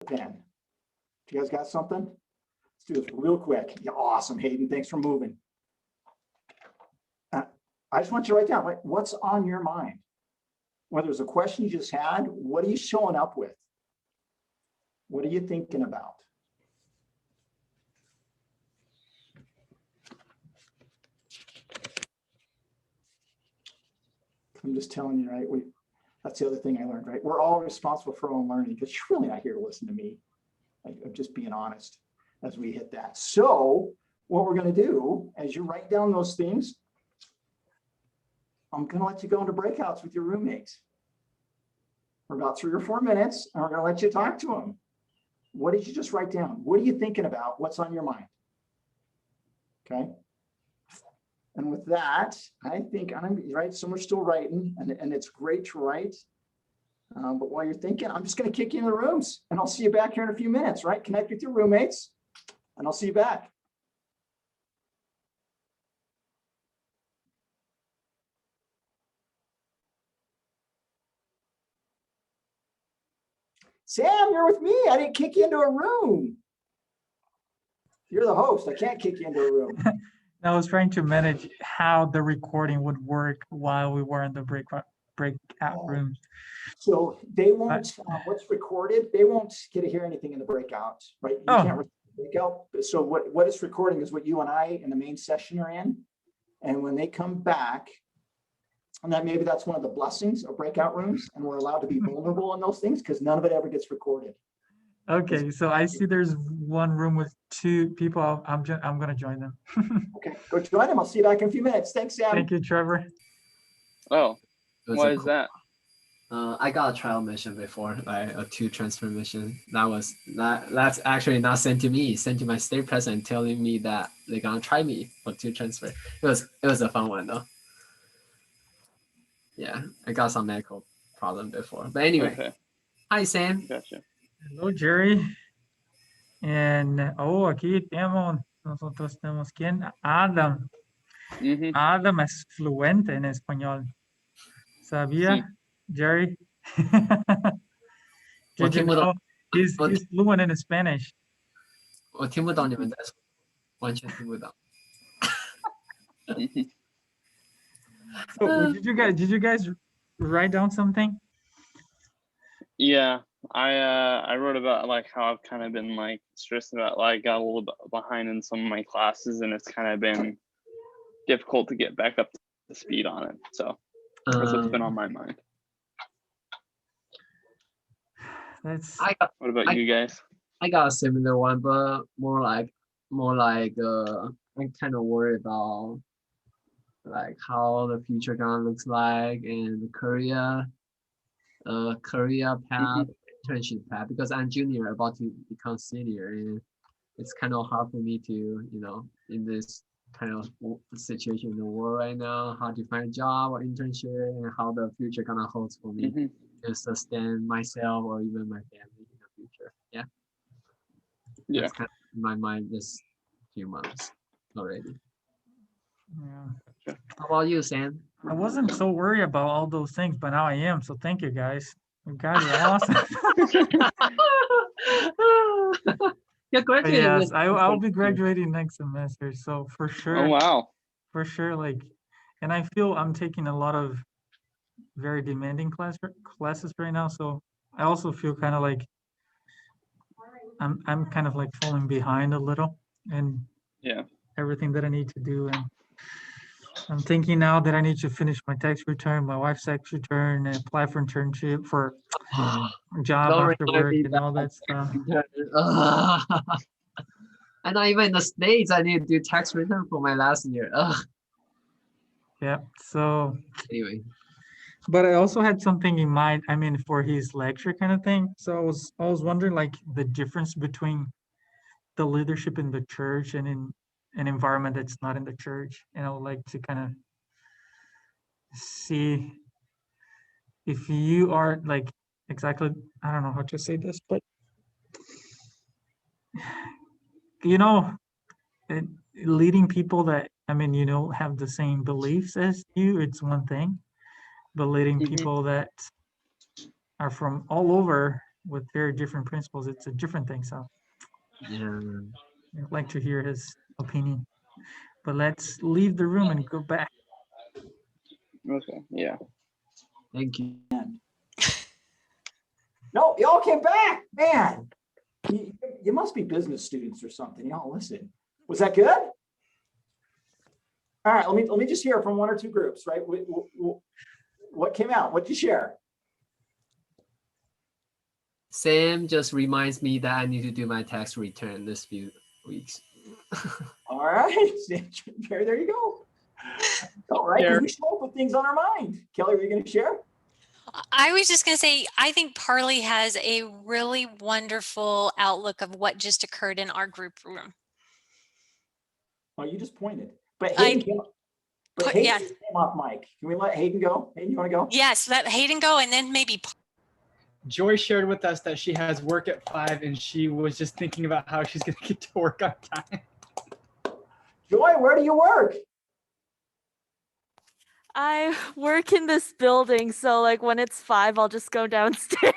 pen. You guys got something? Let's do this real quick. Yeah, awesome, Hayden. Thanks for moving. I just want you to write down, like, what's on your mind? Whether it's a question you just had, what are you showing up with? What are you thinking about? I'm just telling you, right? That's the other thing I learned, right? We're all responsible for our own learning because you're really not here to listen to me. I'm just being honest as we hit that. So what we're going to do, as you write down those things, I'm going to let you go into breakouts with your roommates for about 3 or 4 minutes, and we're going to let you talk to them. What did you just write down? What are you thinking about? What's on your mind? Okay. And with that, I think I'm right. Some are still writing, and it's great to write. But while you're thinking, I'm just going to kick you in the rooms, and I'll see you back here in a few minutes, right? Connect with your roommates, and I'll see you back. Sam, you're with me. I didn't kick you into a room. You're the host. I can't kick you into a room. I was trying to manage how the recording would work while we were in the breakout rooms. So they won't, what's recorded, they won't get to hear anything in the breakout, right? You can't breakout. So what is recording is what you and I in the main session are in. And when they come back, and then maybe that's one of the blessings of breakout rooms, and we're allowed to be vulnerable in those things because none of it ever gets recorded. Okay, so I see there's one room with 2 people. I'm going to join them. Okay, go join them. I'll see you back in a few minutes. Thanks, Sam. Thank you, Trevor. Oh, what is that? I got a trial mission before, like a 2 transfer mission. That's actually not sent to me. Sent to my state president, telling me that they're gonna try me for 2 transfer. It was a fun one though. Yeah, I got some medical problem before. But anyway, okay. Hi Sam. Gotcha. Hello Jerry. And aquí nosotros tenemos ¿quién? Adam. Adam es fluente en español. ¿Sabía? Jerry? Did you know he's fluent in Spanish? 我听不懂你们在说，完全听不懂。So did you guys write down something? Yeah, I wrote about like how I've kind of been like stressed about, like got a little bit behind in some of my classes, and it's kind of been difficult to get back up to speed on it. So that's what's been on my mind. What about you guys? I got a similar one, but more like I'm kind of worried about like how the future gonna looks like and the career path, internship path, because I'm junior about to become senior, and it's kind of hard for me to, in this kind of situation in the world right now, how to find a job or internship, and how the future gonna hold for me to sustain myself or even my family in the future. Yeah. That's kind of in my mind this few months already. Yeah. How about you, Sam? I wasn't so worried about all those things, but now I am. So thank you, guys. You guys are awesome. You're graduating. Yes, I'll be graduating next semester. So for sure. Oh wow. For sure, and I feel I'm taking a lot of very demanding classes right now. So I also feel kind of like I'm kind of like falling behind a little in everything that I need to do, and I'm thinking now that I need to finish my tax return, my wife's tax return, and apply for internship for job after work and all that stuff. And not even in the States, I need to do tax return for my last year. Yeah. So anyway. But I also had something in mind, for his lecture kind of thing. So I was wondering like the difference between the leadership in the church and in an environment that's not in the church. And I would like to kind of see if you are like exactly, I don't know how to say this, but leading people that, have the same beliefs as you, it's one thing. But leading people that are from all over with very different principles, it's a different thing. So Yeah. I'd like to hear his opinion. But let's leave the room and go back. Okay. Yeah. Thank you. No, y'all came back, man. You must be business students or something. Y'all listen. Was that good? All right, let me just hear from one or two groups, right? What came out? What did you share? Sam just reminds me that I need to do my tax return this few weeks. All right, there you go. All right, because we show up with things on our mind. Kelly, were you going to share? I was just going to say, I think Parley has a really wonderful outlook of what just occurred in our group room. Oh, you just pointed. But Hayden came off mic. Can we let Hayden go? Hayden, you want to go? Yes, let Hayden go, and then maybe Joy shared with us that she has work at 5 and she was just thinking about how she's going to get to work on time. Joy, where do you work? I work in this building, so like when it's 5, I'll just go downstairs.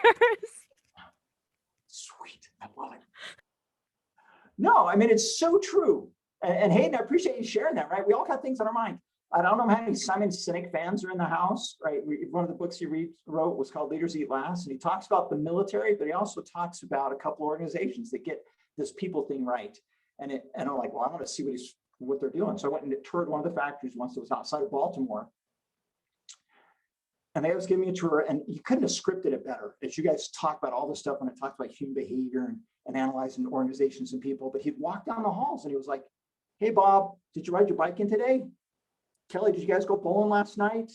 Sweet, I love it. No, I mean, it's so true. And Hayden, I appreciate you sharing that, right? We all got things on our mind. I don't know how many Simon Sinek fans are in the house, right? One of the books he wrote was called Leaders Eat Last, and he talks about the military, but he also talks about a couple of organizations that get this people thing right. And I'm like, well, I want to see what they're doing. So I went and toured one of the factories once. It was outside of Baltimore. And they was giving me a tour, and you couldn't have scripted it better. As you guys talk about all this stuff when it talks about human behavior and analyzing organizations and people, but he'd walk down the halls and he was like, hey, Bob, did you ride your bike in today? Kelly, did you guys go bowling last night?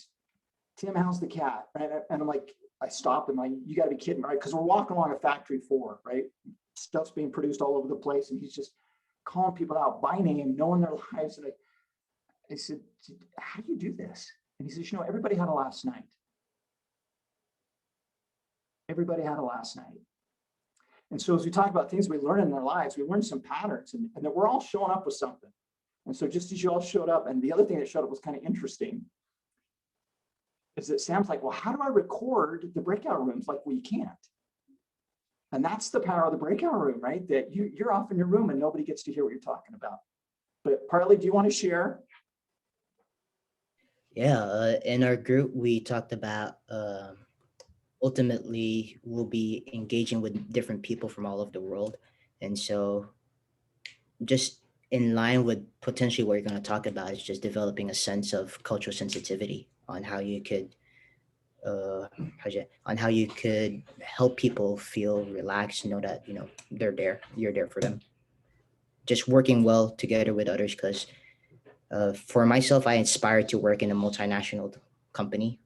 Tim, how's the cat? Right? And I'm like, I stopped and I'm like, you got to be kidding, right? Because we're walking along a factory floor, right? Stuff's being produced all over the place. And he's just calling people out by name, knowing their lives. And I said, how do you do this? And he says, you know, everybody had a last night. Everybody had a last night. And so as we talk about things we learn in our lives, we learn some patterns and that we're all showing up with something. And so just as you all showed up, and the other thing that showed up was kind of interesting, is that Sam's like, well, how do I record the breakout rooms? Like, well, you can't. And that's the power of the breakout room, right? That you're off in your room and nobody gets to hear what you're talking about. But Parley, do you want to share? Yeah, in our group, we talked about ultimately we'll be engaging with different people from all over the world. And so just in line with potentially what you're going to talk about is just developing a sense of cultural sensitivity on how you could help people feel relaxed, know that, you know, they're there, you're there for them. Just working well together with others, because for myself, I aspire to work in a multinational company.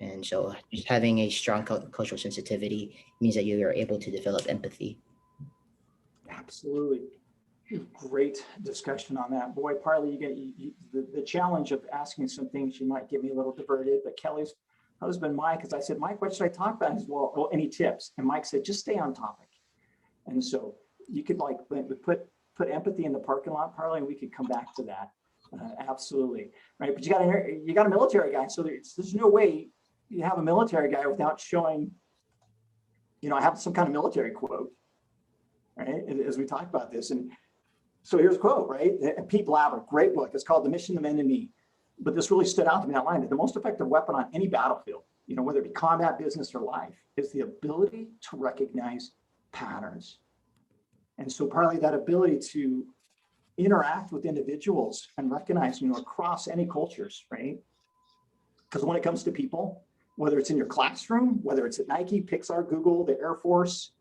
And so just having a strong cultural sensitivity means that you are able to develop empathy. Absolutely. Great discussion on that. Boy, Parley, the challenge of asking some things, you might get me a little diverted, but Kelly's husband, Mike, as I said, Mike, what should I talk about? He said, well, any tips? And Mike said, just stay on topic. And so you could like put empathy in the parking lot, Parley, and we could come back to that. Absolutely. Right. But you got a military guy. So there's no way you have a military guy without showing, you know, I have some kind of military quote, right? As we talk about this. And so here's a quote, right? And Pete Blaber, great book. It's called The Mission, the Men, and Me. But this really stood out to me, that line, that the most effective weapon on any battlefield, you know, whether it be combat, business, or life, is the ability to recognize patterns. And so partly that ability to interact with individuals and recognize, you know, across any cultures, right? Because when it comes to people, whether it's in your classroom, whether it's at Nike, Pixar, Google, the Air Force,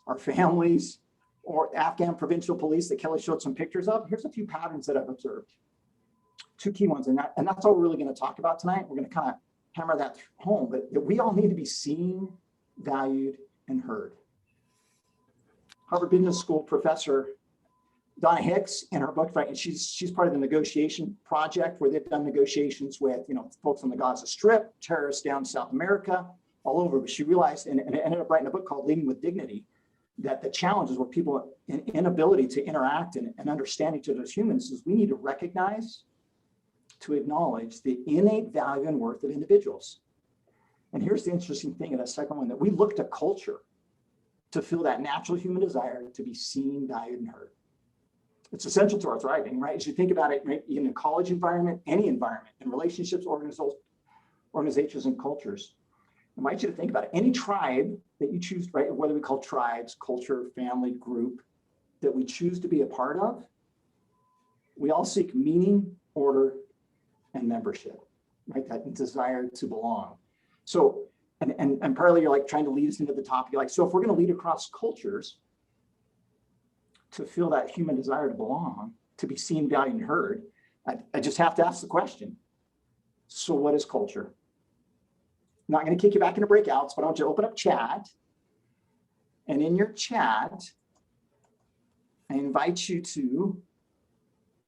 our families, or Afghan provincial police that Kelly showed some pictures of, here's a few patterns that I've observed. Two key ones, and that's all we're really going to talk about tonight. We're going to kind of hammer that home, but that we all need to be seen, valued, and heard. Harvard Business School professor Donna Hicks, in her book, right, and she's part of the negotiation project where they've done negotiations with, you know, folks on the Gaza Strip, terrorists down South America, all over. But she realized, and ended up writing a book called Leading with Dignity, that the challenges where people inability to interact and understand each other as humans is we need to recognize, to acknowledge the innate value and worth of individuals. And here's the interesting thing in that second one, that we look to culture to feel that natural human desire to be seen, valued, and heard. It's essential to our thriving, right? As you think about it, right, in a college environment, any environment, in relationships, organizations, and cultures, I invite you to think about it. Any tribe that you choose, right, whether we call tribes, culture, family, group, that we choose to be a part of, we all seek meaning, order, and membership, right? That desire to belong. So, and partly you're like trying to lead us into the topic, like, so if we're going to lead across cultures to feel that human desire to belong, to be seen, valued, and heard, I just have to ask the question. So what is culture? I'm not going to kick you back into breakouts, but I want you to open up chat. And in your chat, I invite you to,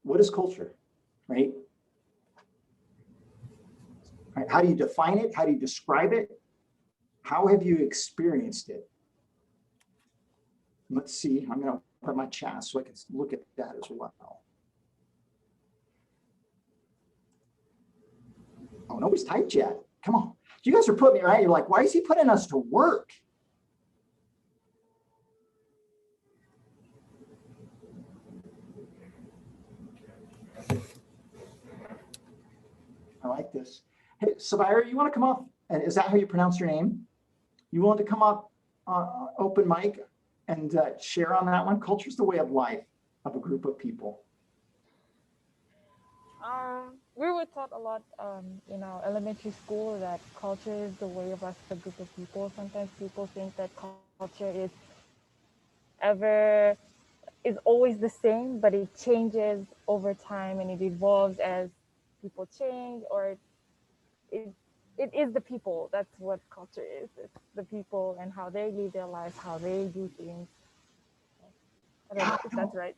what is culture, right? Right? How do you define it? How do you describe it? How have you experienced it? Let's see, I'm going to put my chat so I can look at that as well. Oh, nobody's typed yet. Come on. You guys are putting me right. You're like, why is he putting us to work? I like this. Hey, Sabira, you want to come up? And is that how you pronounce your name? You want to come up, open mic, and share on that one? Culture is the way of life of a group of people. We were taught a lot in our elementary school that culture is the way of us as a group of people. Sometimes people think that culture is always the same, but it changes over time and it evolves as people change, or it is the people. That's what culture is. It's the people and how they live their lives, how they do things. I don't know if that's right.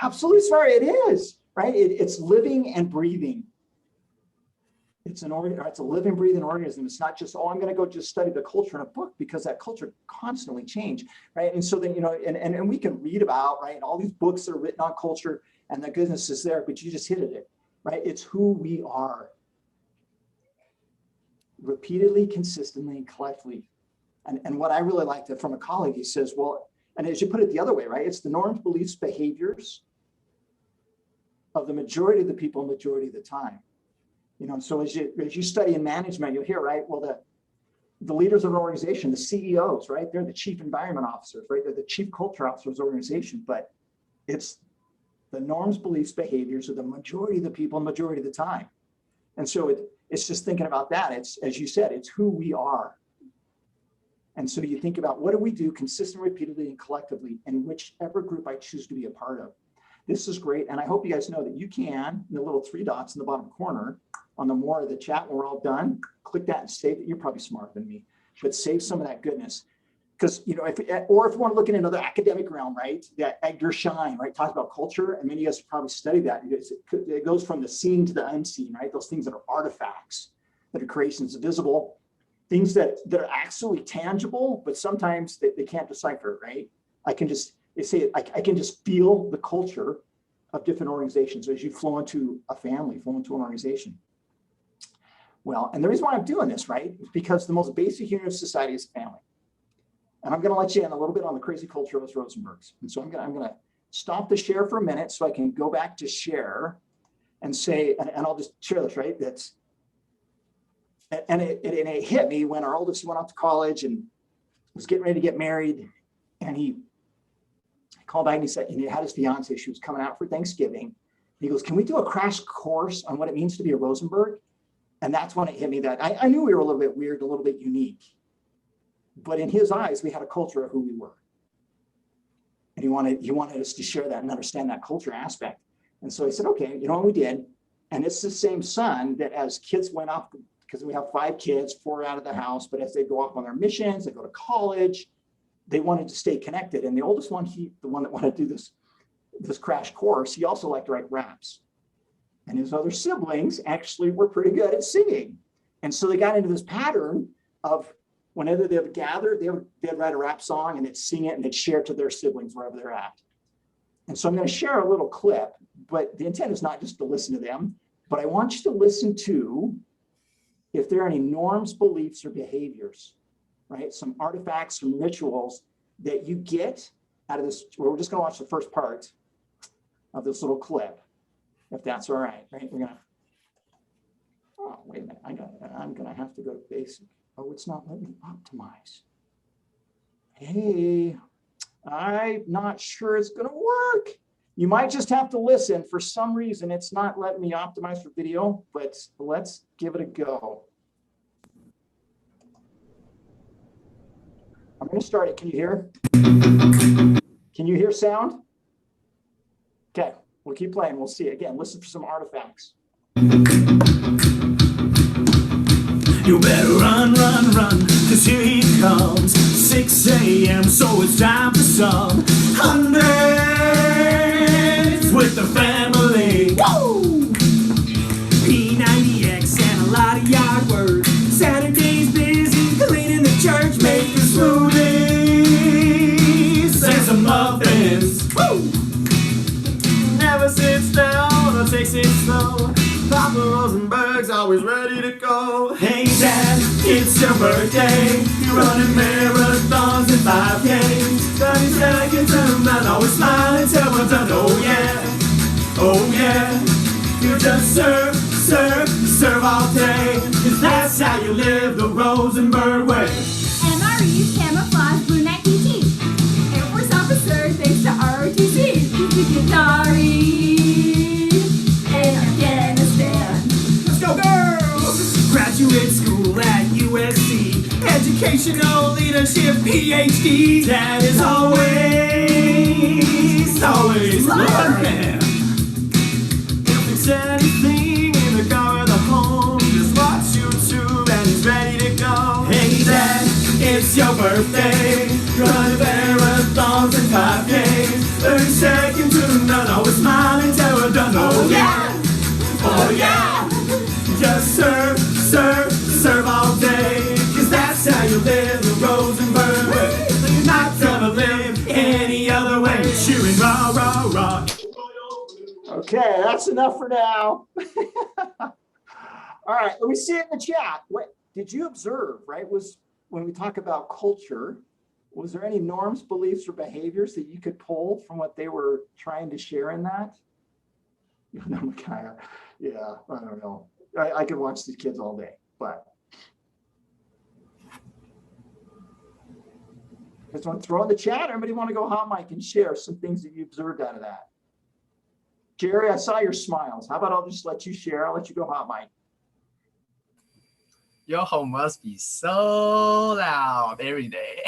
Absolutely, sorry, it is, right? It's living and breathing. It's a living, breathing organism. It's not just, oh, I'm going to go just study the culture in a book, because that culture constantly change, right? And so then, you know, and we can read about, right, all these books that are written on culture, and the goodness is there, but you just hit it, right? It's who we are. Repeatedly, consistently, and collectively. And what I really liked that from a colleague, he says, well, and as you put it the other way, right? It's the norms, beliefs, behaviors of the majority of the people, majority of the time. You know, so as you study in management, you'll hear, right? Well, the leaders of an organization, the CEOs, right? They're the chief environment officers, right? They're the chief culture officers of the organization, but it's the norms, beliefs, behaviors of the majority of the people, majority of the time. And so it's just thinking about that. It's, as you said, it's who we are. And so you think about, what do we do consistently, repeatedly, and collectively in whichever group I choose to be a part of. This is great. And I hope you guys know that you can, the little 3 dots in the bottom corner on the more of the chat when we're all done, click that and save it. You're probably smarter than me, but save some of that goodness. Because, you know, if you want to look at another academic realm, right, that Edgar Schein, right, talks about culture, and many of us have probably studied that. It goes from the seen to the unseen, right? Those things that are artifacts, that are creations visible, things that are actually tangible, but sometimes they can't decipher, right? I can just feel the culture of different organizations as you flow into a family, flow into an organization. Well, and the reason why I'm doing this, right, is because the most basic unit of society is family. And I'm going to let you in a little bit on the crazy culture of us Rosenbergs. And so I'm going to stop the share for a minute so I can go back to share and say, and I'll just share this, right? And it hit me when our oldest went off to college and was getting ready to get married. And he called back and he said, and he had his fiance, she was coming out for Thanksgiving. He goes, can we do a crash course on what it means to be a Rosenberg? And that's when it hit me that I knew we were a little bit weird, a little bit unique. But in his eyes, we had a culture of who we were. And he wanted us to share that and understand that culture aspect. And so he said, okay, you know what we did? And it's the same son that as kids went off, because we have 5 kids, 4 out of the house, but as they go off on their missions, they go to college, they wanted to stay connected. And the oldest one, the one that wanted to do this crash course, he also liked to write raps. And his other siblings actually were pretty good at singing. And so they got into this pattern of whenever they would gather, they'd write a rap song and they'd sing it and they'd share it to their siblings wherever they're at. And so I'm going to share a little clip, but the intent is not just to listen to them, but I want you to listen to if there are any norms, beliefs, or behaviors, right? Some artifacts, some rituals that you get out of this, we're just gonna watch the first part of this little clip, if that's all right, right? We're gonna, oh, wait a minute, I'm gonna have to go to basic. Oh, it's not letting me optimize. Hey, I'm not sure it's gonna work. You might just have to listen. For some reason, it's not letting me optimize for video, but let's give it a go. I'm gonna start it. Can you hear? Can you hear sound? Okay, we'll keep playing. We'll see. Again, listen for some artifacts. You better run, run, run, cause here he comes. 6 a.m., so it's time for some hundreds with the family. Woo! P90X and a lot of yard work. Saturday's busy cleaning the church, making smoothies and some muffins. Woo! Never sits down or takes it slow. Papa Rosenberg's always ready to go. Hey Dad, it's your birthday. You're running marathons and 5Ks. 30 seconds and I'm always smiling till we're done. Oh yeah, oh yeah. You just serve, serve, serve all day. Cause that's how you live the Rosenberg way. MRE's camouflage blue Nike tee. Air Force officer thanks to ROTC. In Afghanistan. Let's go girls! Graduate school at USC. Educational leadership PhD. Dad is always learning. If it's anything in the car or the home, just watch YouTube and he's ready to go. Hey Dad, it's your birthday. Run marathons and 5Ks. 30 seconds to none, always smiling till we're done. Oh yeah, oh yeah. Just serve, serve, serve all day. Cause that's how you live the Rosenberg way. You're not gonna live any other way. Cheering rah, rah, rah. Okay, that's enough for now. All right, let me see it in the chat. What did you observe, right? Was when we talk about culture, was there any norms, beliefs, or behaviors that you could pull from what they were trying to share in that? Yeah, I don't know. I could watch these kids all day, but just want to throw in the chat. Everybody want to go hot mic and share some things that you observed out of that? Jerry, I saw your smiles. How about I'll just let you share? I'll let you go hot mic. Your home must be so loud every day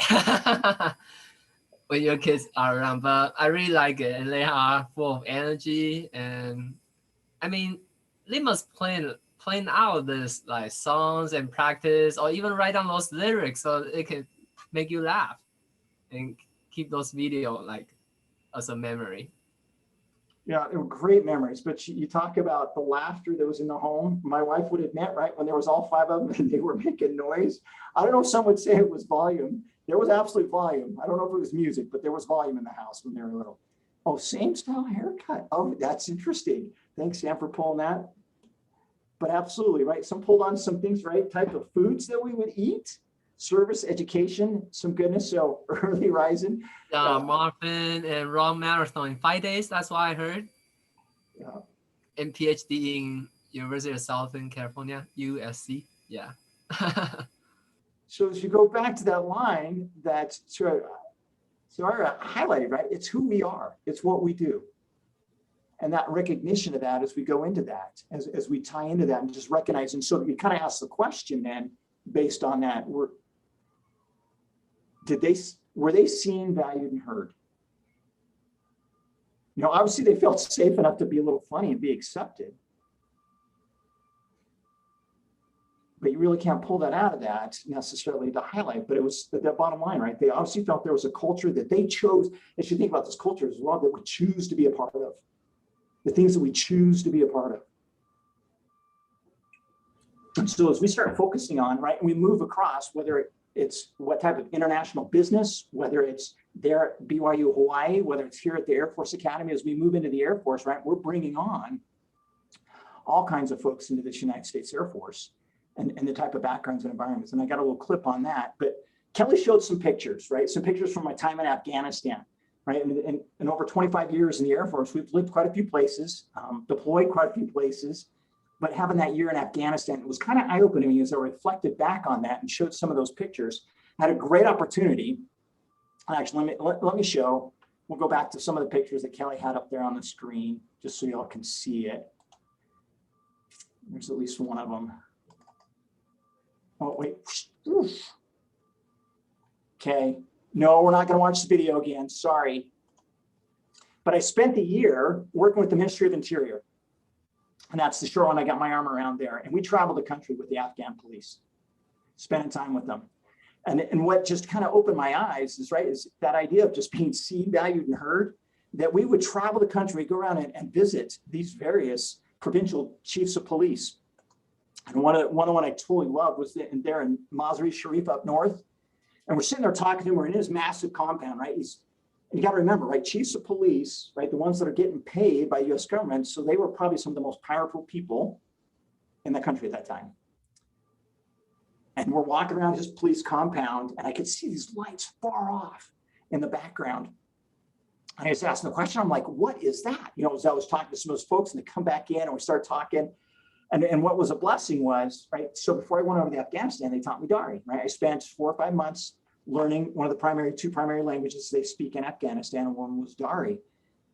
when your kids are around. But I really like it, and they are full of energy. And I mean, they must plan out this like songs and practice, or even write down those lyrics so it can make you laugh and keep those video like as a memory. Yeah, they were great memories, but you talk about the laughter that was in the home. My wife would admit, right, when there was all 5 of them and they were making noise. I don't know if some would say it was volume. There was absolute volume. I don't know if it was music, but there was volume in the house when they were little. Oh, same style haircut. Oh, that's interesting. Thanks, Sam, for pulling that. But absolutely, right? Some pulled on some things, right? Type of foods that we would eat, service, education, some goodness. So early rising. Marathon and run marathon in 5 days. That's what I heard. Yeah. And PhD in University of Southern California, USC. Yeah. So as you go back to that line that Sarah highlighted, right? It's who we are. It's what we do. And that recognition of that as we go into that, as we tie into that and just recognizing, so that you kind of ask the question then based on that, were they seen, valued, and heard? You know, obviously they felt safe enough to be a little funny and be accepted. But you really can't pull that out of that necessarily to highlight, but it was the bottom line, right? They obviously felt there was a culture that they chose, as you think about this culture as well, that we choose to be a part of. The things that we choose to be a part of. And so as we start focusing on, right, and we move across, whether it's what type of international business, whether it's there at BYU Hawaii, whether it's here at the Air Force Academy, as we move into the Air Force, right, we're bringing on all kinds of folks into this United States Air Force and the type of backgrounds and environments. And I got a little clip on that, but Kelly showed some pictures, right? Some pictures from my time in Afghanistan, right? And over 25 years in the Air Force, we've lived quite a few places, deployed quite a few places, but having that year in Afghanistan, it was kind of eye-opening to me as I reflected back on that and showed some of those pictures. I had a great opportunity. Actually, let me show. We'll go back to some of the pictures that Kelly had up there on the screen, just so y'all can see it. There's at least one of them. Oh, wait. Oof. Okay. No, we're not going to watch the video again. Sorry. But I spent the year working with the Ministry of Interior. And that's the short one I got my arm around there. And we traveled the country with the Afghan police, spending time with them. And what just kind of opened my eyes is, right, is that idea of just being seen, valued, and heard, that we would travel the country, go around and visit these various provincial chiefs of police. And one of the one I totally loved was there in Mazar-e Sharif up north. And we're sitting there talking to him. We're in his massive compound, right? And you got to remember, right? Chiefs of police, right? The ones that are getting paid by U.S. government. So they were probably some of the most powerful people in the country at that time. And we're walking around his police compound, and I could see these lights far off in the background. And I was asking the question, I'm like, what is that? You know, as I was talking to some of those folks, and they come back in and we start talking. And what was a blessing was, right, so before I went over to Afghanistan, they taught me Dari, right? I spent 4 or 5 months learning one of the two primary languages they speak in Afghanistan, and one was Dari.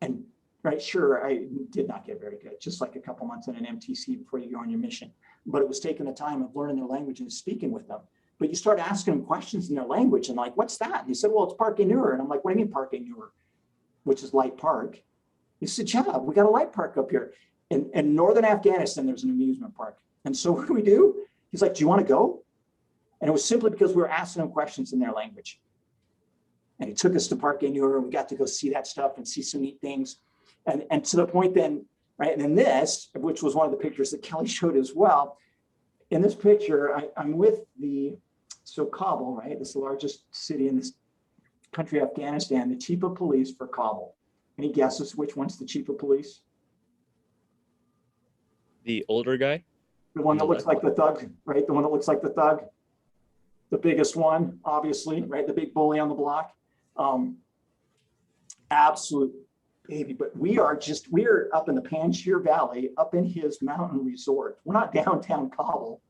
And right, sure, I did not get very good, just like a couple months in an MTC before you go on your mission. But it was taking the time of learning their language and speaking with them. But you start asking them questions in their language and like, what's that? And he said, well, it's Park Nur. And I'm like, what do you mean Park Nur? Which is light park. He said, yeah, we got a light park up here. In northern Afghanistan, there's an amusement park. And so what do we do? He's like, do you want to go? And it was simply because we were asking him questions in their language. And he took us to Park Nur, and we got to go see that stuff and see some neat things. And to the point then, right, and then this, which was one of the pictures that Kelly showed as well. In this picture, I'm with Kabul, right? This is the largest city in this country, Afghanistan, the chief of police for Kabul. Any guesses which one's the chief of police? The older guy? The one that looks like the thug, right? The one that looks like the thug. The biggest one, obviously, right? The big bully on the block. Absolute baby. But we're up in the Panjshir Valley, up in his mountain resort. We're not downtown Kabul.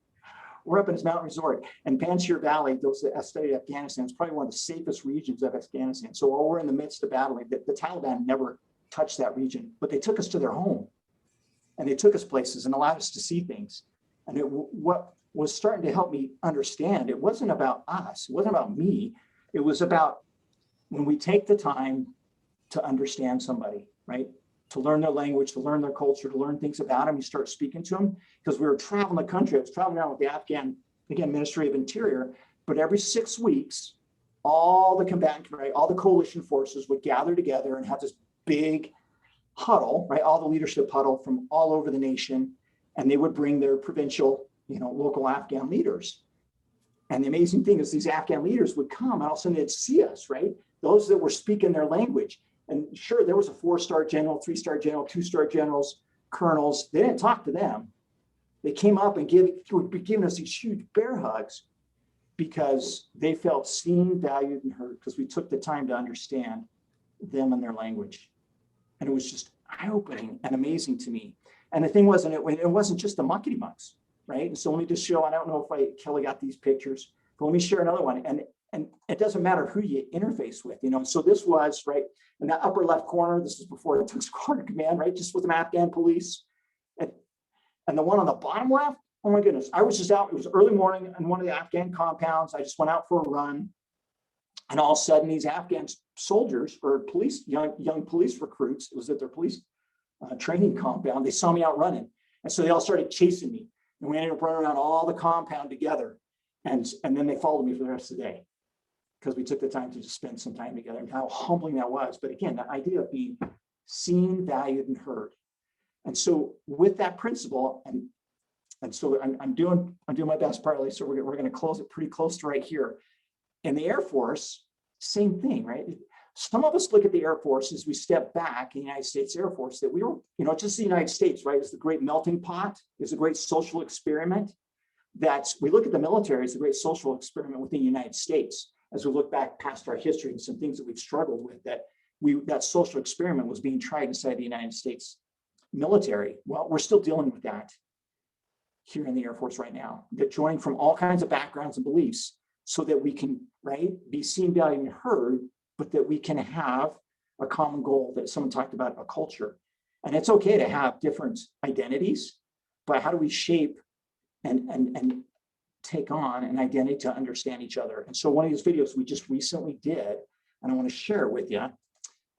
We're up in his mountain resort. And Panjshir Valley, those that have studied Afghanistan, is probably one of the safest regions of Afghanistan. So while we're in the midst of battling, the Taliban never touched that region, but they took us to their home. And they took us places and allowed us to see things. And what was starting to help me understand, it wasn't about us, it wasn't about me. It was about when we take the time to understand somebody, right? To learn their language, to learn their culture, to learn things about them, you start speaking to them. Because we were traveling the country, I was traveling around with the Afghan, again, Ministry of Interior, but every 6 weeks, all the combatant, right, all the coalition forces would gather together and have this big huddle, right? All the leadership huddle from all over the nation, and they would bring their provincial, local Afghan leaders. And the amazing thing is these Afghan leaders would come and all of a sudden they'd see us, right? Those that were speaking their language. And sure, there was a 4-star general, 3-star general, 2-star generals, colonels. They didn't talk to them. They came up and would be giving us these huge bear hugs because they felt seen, valued, and heard because we took the time to understand them and their language. And it was just eye-opening and amazing to me. And the thing was, it wasn't just the muckety mucks, right? And so let me just show, I don't know if Kelly got these pictures, but let me share another one. And it doesn't matter who you interface with, So this was, right, in the upper left corner, this is before it took squadron command, right? Just with some Afghan police. And the one on the bottom left, oh my goodness, I was just out, it was early morning in one of the Afghan compounds. I just went out for a run. And all of a sudden, these Afghan soldiers or police, young police recruits, it was at their police training compound, they saw me out running. And so they all started chasing me. And we ended up running around all the compound together. And then they followed me for the rest of the day because we took the time to just spend some time together and how humbling that was. But again, the idea of being seen, valued, and heard. And so with that principle, and so I'm doing my best, partly. So we're going to close it pretty close to right here. In the Air Force, same thing, right? Some of us look at the Air Force as we step back in the United States Air Force that we were, just the United States, right? Is the great melting pot, is a great social experiment. We look at the military as a great social experiment within the United States. as we look back past our history and some things that we've struggled with, that social experiment was being tried inside the United States military. Well, we're still dealing with that here in the Air Force right now. That joining from all kinds of backgrounds and beliefs so that we can, right, be seen, valued, and heard, but that we can have a common goal that someone talked about, a culture. And it's okay to have different identities, but how do we shape and take on an identity to understand each other? And so one of these videos we just recently did, and I want to share it with you.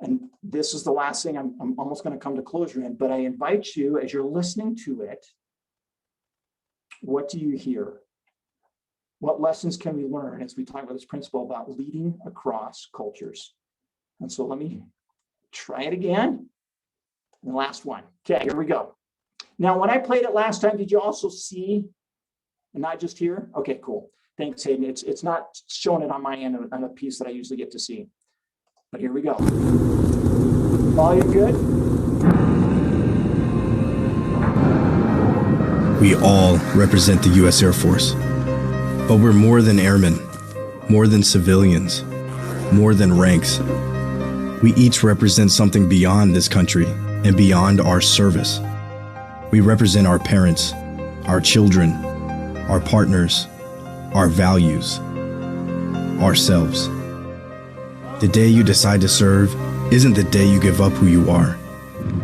And this is the last thing, I'm almost going to come to closure in, but I invite you, as you're listening to it, what do you hear? What lessons can we learn as we talk about this principle about leading across cultures? And so let me try it again. And the last one. Okay, here we go. Now, when I played it last time, did you also see, and not just here? Okay, cool. Thanks, Hayden. It's not showing it on my end on a piece that I usually get to see. But here we go. Volume good? We all represent the U.S. Air Force, but we're more than airmen, more than civilians, more than ranks. We each represent something beyond this country and beyond our service. We represent our parents, our children, our partners, our values, ourselves. The day you decide to serve isn't the day you give up who you are.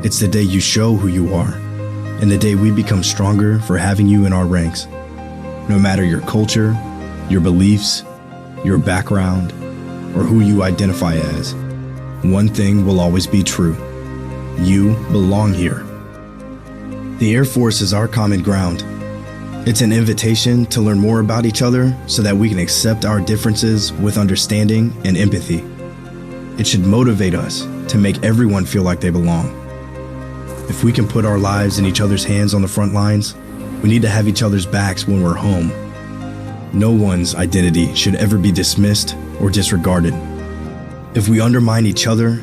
It's the day you show who you are, and the day we become stronger for having you in our ranks. No matter your culture, your beliefs, your background, or who you identify as, one thing will always be true. You belong here. The Air Force is our common ground. It's an invitation to learn more about each other so that we can accept our differences with understanding and empathy. It should motivate us to make everyone feel like they belong. If we can put our lives in each other's hands on the front lines, we need to have each other's backs when we're home. No one's identity should ever be dismissed or disregarded. If we undermine each other,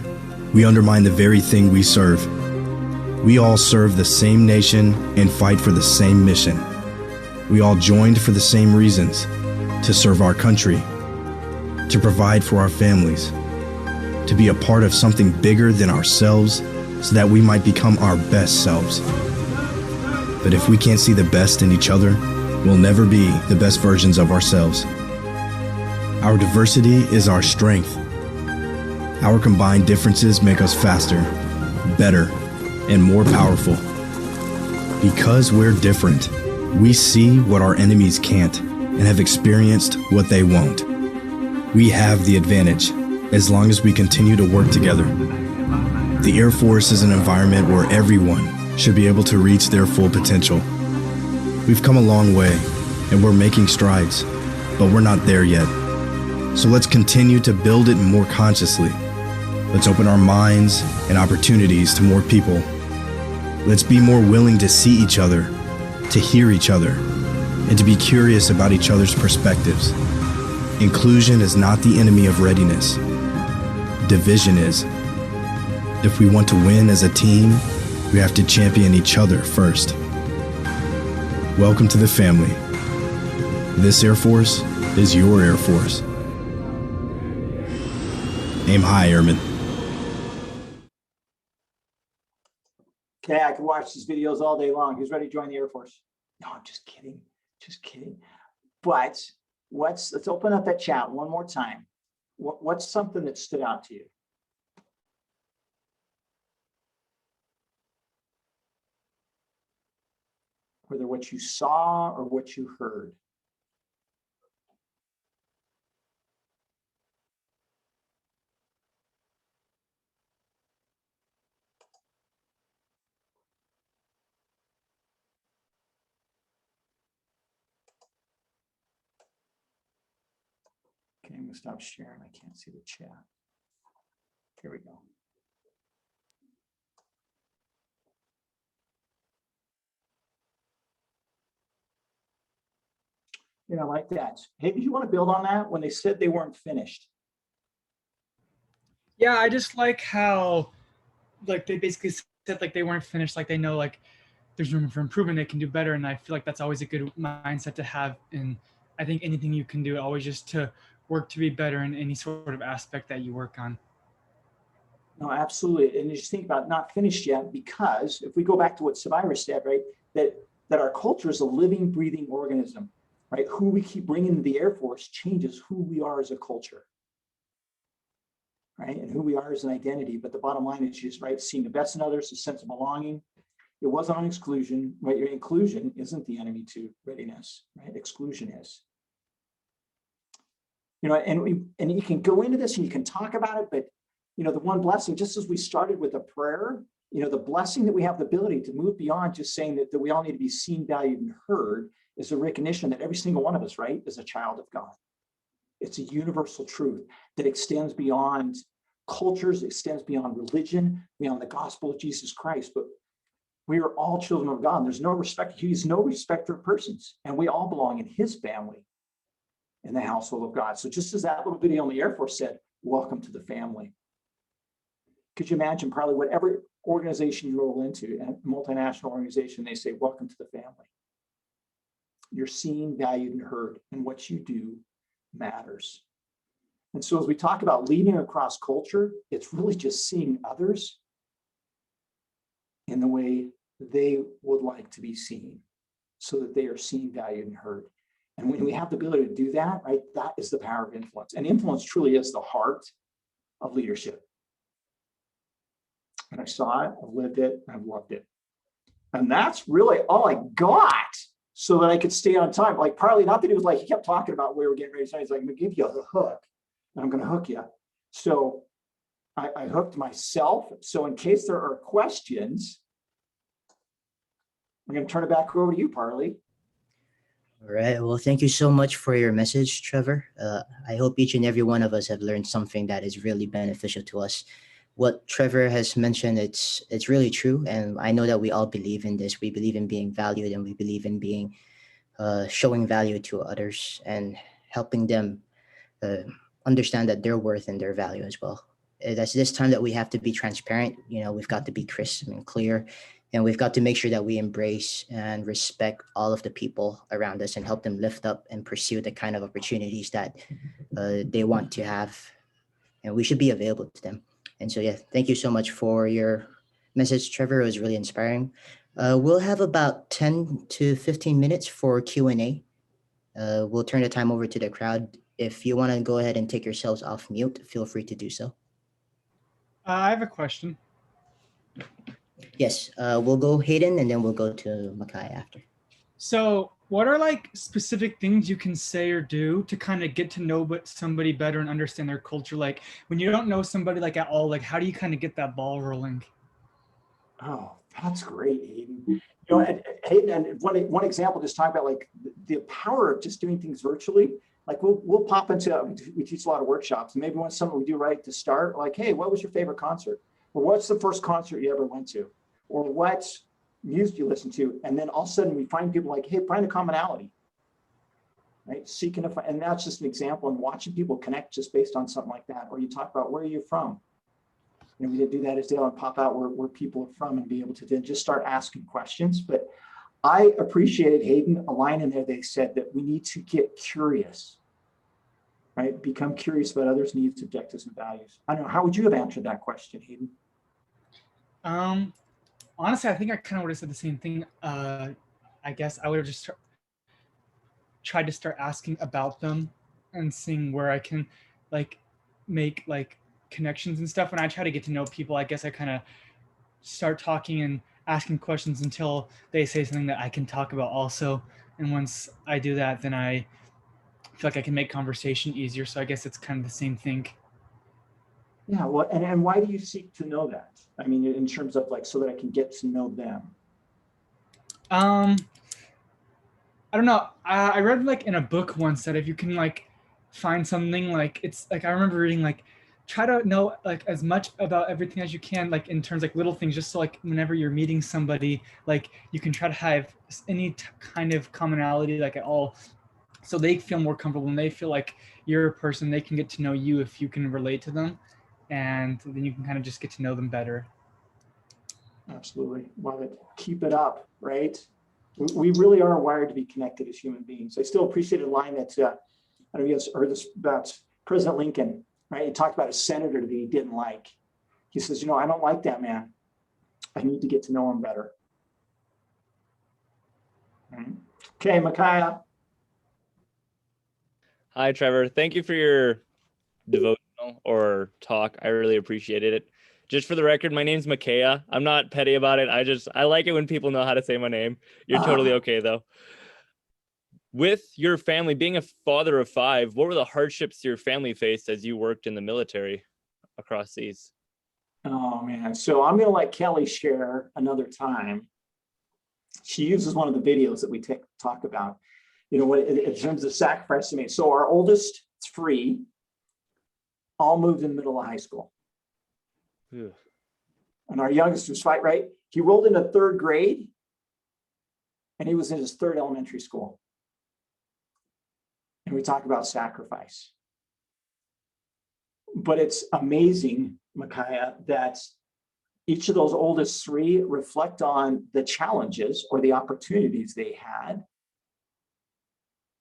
we undermine the very thing we serve. We all serve the same nation and fight for the same mission. We all joined for the same reasons: to serve our country, to provide for our families, to be a part of something bigger than ourselves so that we might become our best selves. But if we can't see the best in each other, we'll never be the best versions of ourselves. Our diversity is our strength. Our combined differences make us faster, better, and more powerful. Because we're different, we see what our enemies can't and have experienced what they won't. We have the advantage as long as we continue to work together. The Air Force is an environment where everyone should be able to reach their full potential. We've come a long way and we're making strides, but we're not there yet. So let's continue to build it more consciously. Let's open our minds and opportunities to more people. Let's be more willing to see each other, to hear each other, and to be curious about each other's perspectives. Inclusion is not the enemy of readiness. Division is. If we want to win as a team, we have to champion each other first. Welcome to the family. This Air Force is your Air Force. Aim high, Airmen. Okay, I can watch these videos all day long. Who's ready to join the Air Force? No, I'm just kidding. Just kidding. But let's open up that chat one more time. What's something that stood out to you? Whether what you saw or what you heard. Okay, I'm gonna stop sharing. I can't see the chat. Here we go. Yeah, I like that. Hey, did you want to build on that when they said they weren't finished? Yeah, I just like how, like, they basically said like they weren't finished, like they know like there's room for improvement, they can do better, and I feel like that's always a good mindset to have. And I think anything you can do, always just to work to be better in any sort of aspect that you work on? No, absolutely. And you just think about not finished yet, because if we go back to what Cyrus said, right, that our culture is a living, breathing organism, right? Who we keep bringing to the Air Force changes who we are as a culture, right? And who we are as an identity. But the bottom line is just, right, seeing the best in others, a sense of belonging. It wasn't on exclusion, right? Your inclusion isn't the enemy to readiness, right? Exclusion is. You know, and you can go into this and you can talk about it, but you know, the one blessing, just as we started with a prayer, you know, the blessing that we have the ability to move beyond just saying that we all need to be seen, valued, and heard is a recognition that every single one of us, right, is a child of God. It's a universal truth that extends beyond cultures, extends beyond religion, beyond the gospel of Jesus Christ. But we are all children of God. And there's no respect. He's no respecter of persons. And we all belong in his family, in the household of God. So just as that little video on the Air Force said, welcome to the family. Could you imagine probably whatever organization you roll into, a multinational organization, they say, welcome to the family. You're seen, valued, and heard, and what you do matters. And so as we talk about leading across culture, it's really just seeing others in the way they would like to be seen so that they are seen, valued, and heard. And when we have the ability to do that, right, that is the power of influence. And influence truly is the heart of leadership. And I saw it, I've lived it, I've loved it. And that's really all I got so that I could stay on time. Like partly, not that he was like, he kept talking about where we're getting ready to say, he's like, I'm gonna give you the hook, and I'm gonna hook you. So I hooked myself. So in case there are questions, I'm gonna turn it back over to you, Parley. All right. Well, thank you so much for your message, Trevor. I hope each and every one of us have learned something that is really beneficial to us. What Trevor has mentioned, it's really true. And I know that we all believe in this. We believe in being valued, and we believe in being showing value to others and helping them understand that their worth and their value as well. That's this time that we have to be transparent. You know, we've got to be crisp and clear, and we've got to make sure that we embrace and respect all of the people around us and help them lift up and pursue the kind of opportunities that they want to have. And we should be available to them. And so, yeah, thank you so much for your message, Trevor. It was really inspiring. We'll have about 10 to 15 minutes for Q&A. We'll turn the time over to the crowd. If you want to go ahead and take yourselves off mute, feel free to do so. I have a question. Yes, we'll go Hayden, and then we'll go to Makai after. So what are like specific things you can say or do to kind of get to know somebody better and understand their culture? Like when you don't know somebody like at all, like how do you kind of get that ball rolling? Oh, that's great, Hayden. You know, Hayden, and one example, just talk about like the power of just doing things virtually. Like we'll pop into, we teach a lot of workshops, and maybe when something we do right to start, like, hey, what was your favorite concert? Or what's the first concert you ever went to? Or what music you listen to? And then all of a sudden we find people like, hey, find a commonality, right? Seeking to find, and that's just an example, and watching people connect just based on something like that. Or you talk about, where are you from? You know, we did do that as Dale, and pop out where people are from and be able to then just start asking questions. But I appreciated Hayden, a line in there, they said that we need to get curious, right? Become curious about others' needs, objectives, and values. I don't know, how would you have answered that question, Hayden? Honestly, I think I kind of would have said the same thing. I guess I would have just tried to start asking about them and seeing where I can like make like connections and stuff. When I try to get to know people, I guess I kind of start talking and asking questions until they say something that I can talk about also. And once I do that, then I feel like I can make conversation easier. So I guess it's kind of the same thing. Yeah, well, and why do you seek to know that? I mean, in terms of like, so that I can get to know them. I don't know. I read like in a book once that if you can like find something, like it's like, I remember reading like, try to know like as much about everything as you can, like in terms like little things, just so like whenever you're meeting somebody, like you can try to have any kind of commonality like at all, so they feel more comfortable and they feel like you're a person, they can get to know you if you can relate to them, and then you can kind of just get to know them better. Absolutely. Love it. Keep it up, right? We really are wired to be connected as human beings. I still appreciate a line that, I don't know if you guys heard this about President Lincoln, right? He talked about a senator that he didn't like. He says, I don't like that man. I need to get to know him better. Okay, Micaiah. Hi, Trevor. Thank you for your devotional or talk. I really appreciated it. Just for the record, my name's Micaiah. I'm not petty about it. I like it when people know how to say my name. You're totally okay, though. With your family, being a father of 5, what were the hardships your family faced as you worked in the military across seas? Oh, man. So I'm going to let Kelly share another time. She uses one of the videos that we talk about, in terms of sacrifice to me. So our oldest 3 all moved in the middle of high school. Ugh. And our youngest was 5, right? He rolled into 3rd grade and he was in his 3rd elementary school. And we talk about sacrifice. But it's amazing, Micaiah, that each of those oldest 3 reflect on the challenges or the opportunities they had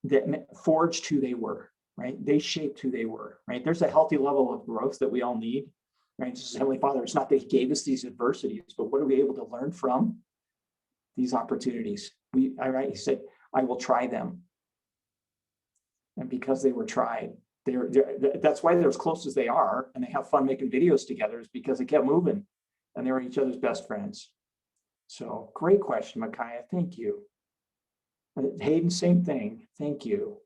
that forged who they were, right? They shaped who they were, right? There's a healthy level of growth that we all need, right? Just as Heavenly Father, it's not that He gave us these adversities, but what are we able to learn from these opportunities? He said, I will try them. And because they were tried, that's why they're as close as they are, and they have fun making videos together, is because they kept moving and they were each other's best friends. So great question, Micaiah. Thank you. Hayden, same thing. Thank you.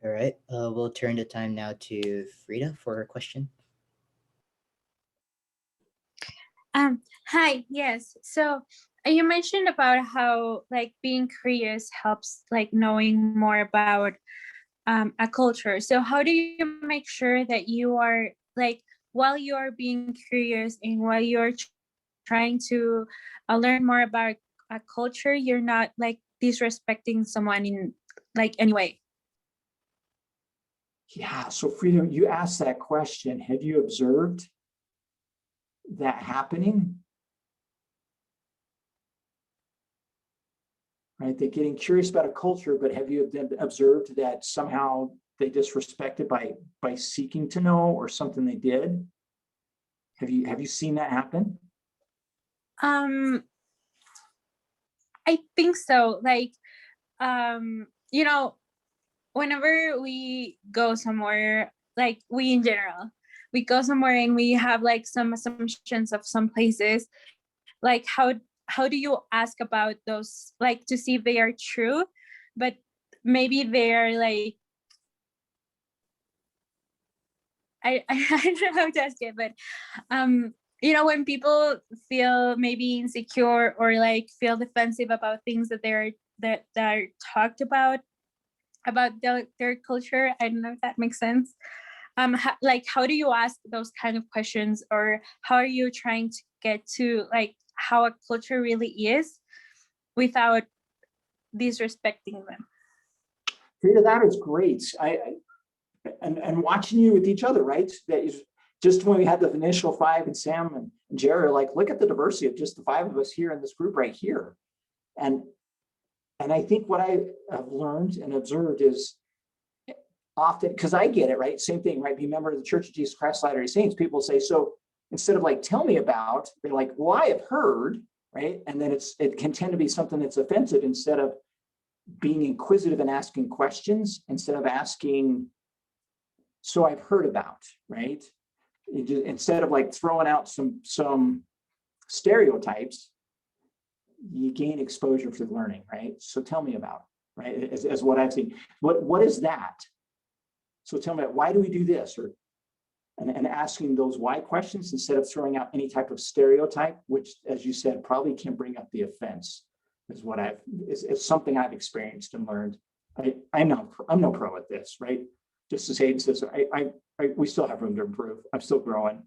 All right. We'll turn the time now to Frida for her question. Hi. Yes. So you mentioned about how being curious helps knowing more about a culture. So how do you make sure that you are while you are being curious and while you're trying to learn more about a culture, you're not disrespecting someone in any way? Yeah. So Frida, you asked that question. Have you observed that happening? Right, they're getting curious about a culture, but have you observed that somehow they disrespected by seeking to know, or something they did? Have you seen that happen? I think so. Whenever we go somewhere, we in general, we go somewhere and we have some assumptions of some places, how do you ask about those, to see if they are true, but maybe they're I don't know how to ask it, but when people feel maybe insecure or feel defensive about things that are talked about their culture, I don't know if that makes sense. How do you ask those kind of questions, or how are you trying to get to how a culture really is without disrespecting them? Frida, that is great. And watching you with each other, right? That is just when we had the initial 5 and Sam and Jerry are look at the diversity of just the 5 of us here in this group right here. And I think what I have learned and observed is often, because I get it, right? Same thing, right? Be a member of the Church of Jesus Christ Latter-day Saints. People say, so instead of tell me about, they're well, I have heard, right? And then it can tend to be something that's offensive, instead of being inquisitive and asking questions, instead of asking, so I've heard about, right? Instead of throwing out some stereotypes, you gain exposure for learning, right? So tell me about, right? As what I've seen, what is that? So tell me, why do we do this? And asking those why questions instead of throwing out any type of stereotype, which, as you said, probably can bring up the offense, is something I've experienced and learned. I'm no pro at this, right? Just as Hayden says, we still have room to improve. I'm still growing.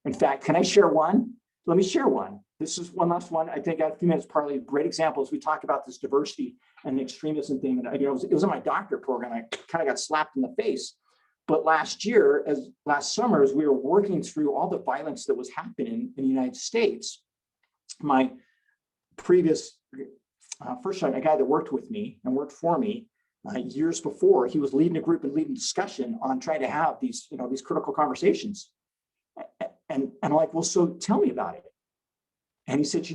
In fact, can I share one? Let me share one. This is one last one. I think I have a few minutes, partly great examples. We talk about this diversity and extremism thing. And it was in my doctorate program. I kind of got slapped in the face. But last summer, as we were working through all the violence that was happening in the United States, my previous first time, a guy that worked with me and worked for me, years before, he was leading a group and leading discussion on trying to have these, these critical conversations. And I'm like, well, so tell me about it. And he said,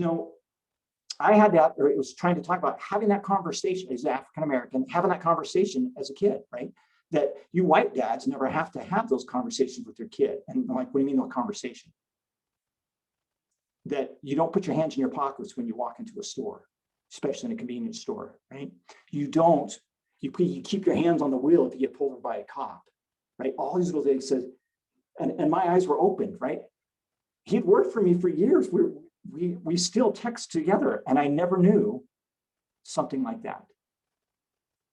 I had that, or it was trying to talk about having that conversation as African-American, having that conversation as a kid, right? That you white dads never have to have those conversations with your kid. And I'm like, what do you mean no conversation? That you don't put your hands in your pockets when you walk into a store, especially in a convenience store, right? You keep your hands on the wheel if you get pulled over by a cop, right? All these little things says, and my eyes were opened, right? He'd worked for me for years. We still text together, and I never knew something like that.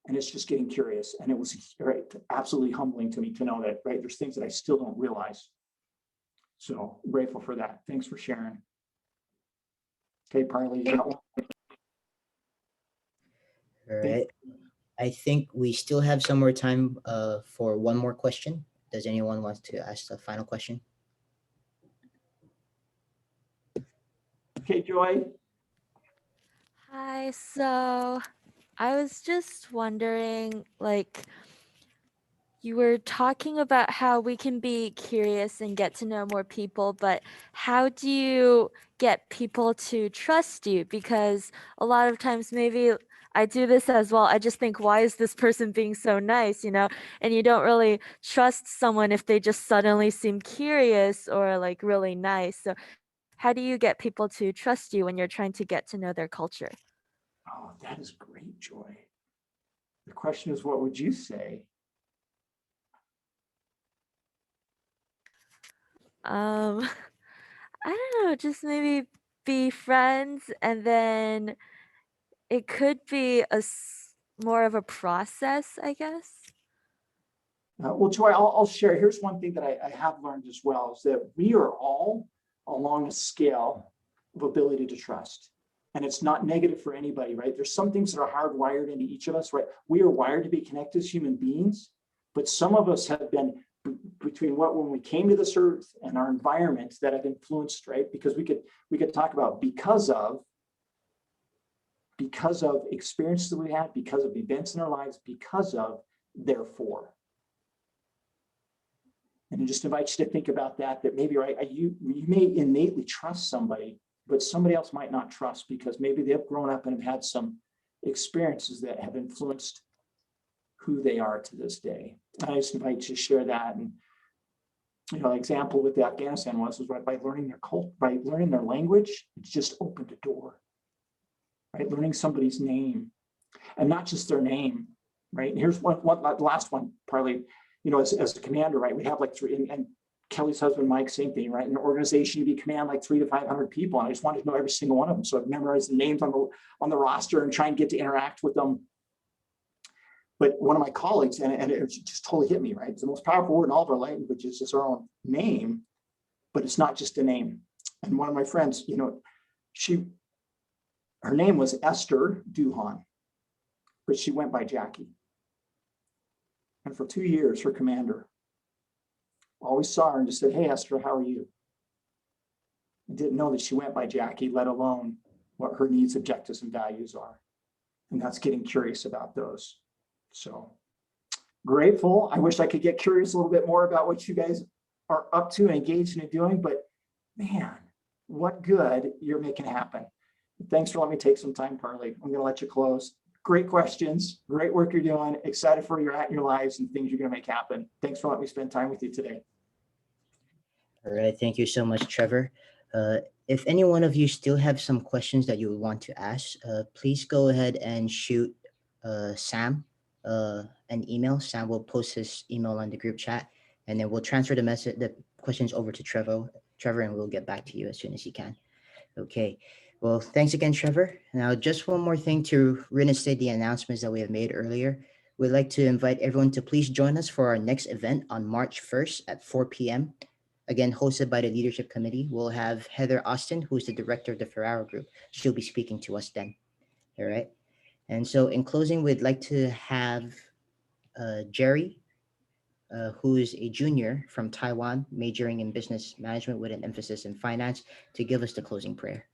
And it's just getting curious. And it was absolutely humbling to me to know that, right? There's things that I still don't realize. So grateful for that. Thanks for sharing. Okay, Parley, you got one. All right. I think we still have some more time for one more question. Does anyone want to ask the final question? Okay, Joy. Hi, so I was just wondering, like, you were talking about how we can be curious and get to know more people, but how do you get people to trust you? Because a lot of times, maybe I do this as well. I just think, why is this person being so nice, And you don't really trust someone if they just suddenly seem curious or like really nice. So how do you get people to trust you when you're trying to get to know their culture? Oh, that is great, Joy. The question is, what would you say? I don't know, just maybe be friends, and then it could be more of a process, I guess. Well, Joy, I'll share. Here's one thing that I have learned as well, is that we are all along a scale of ability to trust. And it's not negative for anybody, right? There's some things that are hardwired into each of us, right? We are wired to be connected as human beings, but some of us have been between when we came to this earth and our environment that have influenced, right? Because we could talk about because of experiences that we had, because of events in our lives, because of therefore. And I just invite you to think about that maybe, right, you may innately trust somebody, but somebody else might not trust because maybe they've grown up and have had some experiences that have influenced who they are to this day. I just invite you to share that. And, an example with Afghanistan was right, by learning their culture, by learning their language, it's just opened a door, right? Learning somebody's name, and not just their name, right? And here's one last one, Parley. As a commander, right, we have like three, and Kelly's husband, Mike, same thing, right? In an organization, you command like 300 to 500 people, and I just wanted to know every single one of them. So I've memorized the names on the roster and try and get to interact with them. But one of my colleagues, and it just totally hit me, right? It's the most powerful word in all of our languages is our own name, but it's not just a name. And one of my friends, her name was Esther Duhan, but she went by Jackie. And for 2 years, her commander always saw her and just said, "Hey, Esther, how are you?" I didn't know that she went by Jackie, let alone what her needs, objectives, and values are. And that's getting curious about those. So grateful. I wish I could get curious a little bit more about what you guys are up to and engaged in doing, but man, what good you're making happen. Thanks for letting me take some time, Parley. I'm going to let you close. Great questions, great work you're doing. Excited for where you're at in your lives and things you're going to make happen. Thanks for letting me spend time with you today. All right. Thank you so much, Trevor. If any one of you still have some questions that you want to ask, please go ahead and shoot Sam an email. Sam will post his email on the group chat, and then we'll transfer the questions over to Trevor, and we'll get back to you as soon as he can. Okay. Well, thanks again, Trevor. Now, just one more thing to reinstate the announcements that we have made earlier. We'd like to invite everyone to please join us for our next event on March 1st at 4 p.m. Again, hosted by the Leadership Committee. We'll have Heather Austin, who is the director of the Ferraro Group. She'll be speaking to us then. All right. And so in closing, we'd like to have Jerry, who is a junior from Taiwan, majoring in business management with an emphasis in finance, to give us the closing prayer.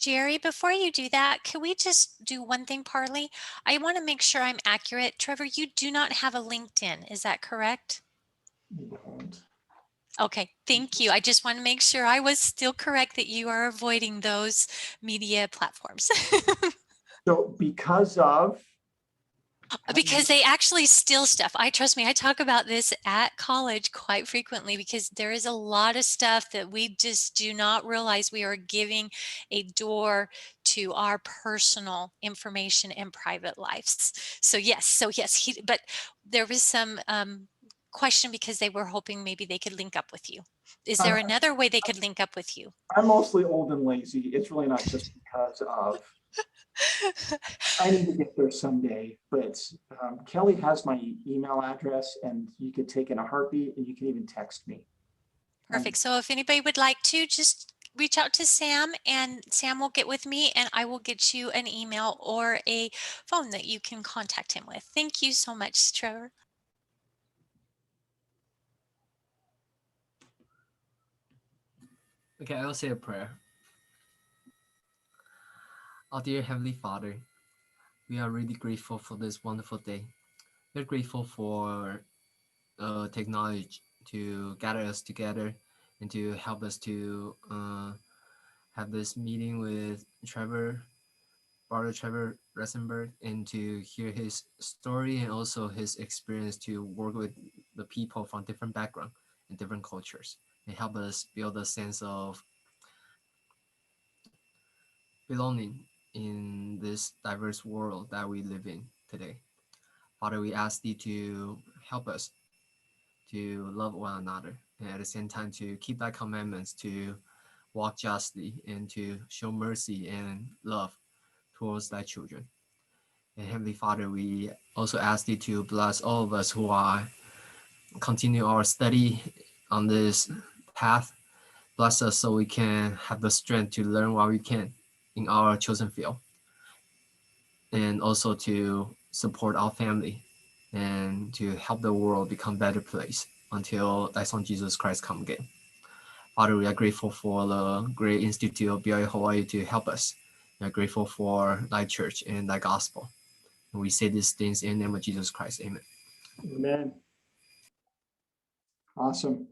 Jerry, before you do that, can we just do one thing, Parley? I want to make sure I'm accurate. Trevor, you do not have a LinkedIn. Is that correct? You don't. Okay, thank you. I just want to make sure I was still correct that you are avoiding those media platforms. So because of Because they actually steal stuff. Trust me, I talk about this at college quite frequently because there is a lot of stuff that we just do not realize we are giving a door to our personal information and private lives. So yes, but there was some question because they were hoping maybe they could link up with you. Is there another way they could link up with you? I'm mostly old and lazy. It's really not just because of. I need to get there someday, but Kelly has my email address and you could take in a heartbeat and you can even text me. Perfect. So if anybody would like to, just reach out to Sam and Sam will get with me and I will get you an email or a phone that you can contact him with. Thank you so much, Trevor. Okay, I'll say a prayer. Our dear Heavenly Father, we are really grateful for this wonderful day. We're grateful for technology to gather us together and to help us to have this meeting with Brother Trevor Rosenberg, and to hear his story and also his experience to work with the people from different backgrounds and different cultures, and help us build a sense of belonging in this diverse world that we live in today. Father, we ask thee to help us to love one another, and at the same time to keep thy commandments, to walk justly, and to show mercy and love towards thy children. And Heavenly Father, we also ask thee to bless all of us who are continue our study on this path. Bless us so we can have the strength to learn what we can in our chosen field, and also to support our family and to help the world become a better place until thy Son Jesus Christ come again. Father, we are grateful for the great institute of BYU Hawaii to help us. We are grateful for thy church and thy gospel. And we say these things in the name of Jesus Christ. Amen. Amen. Awesome.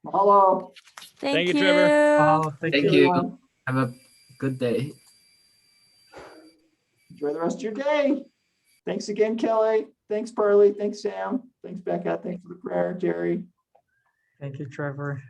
Mahalo. Thank you. Trevor. Thank you. Have a good day. Enjoy the rest of your day. Thanks again, Kelly. Thanks, Parley. Thanks, Sam. Thanks, Becca. Thanks for the prayer, Jerry. Thank you, Trevor.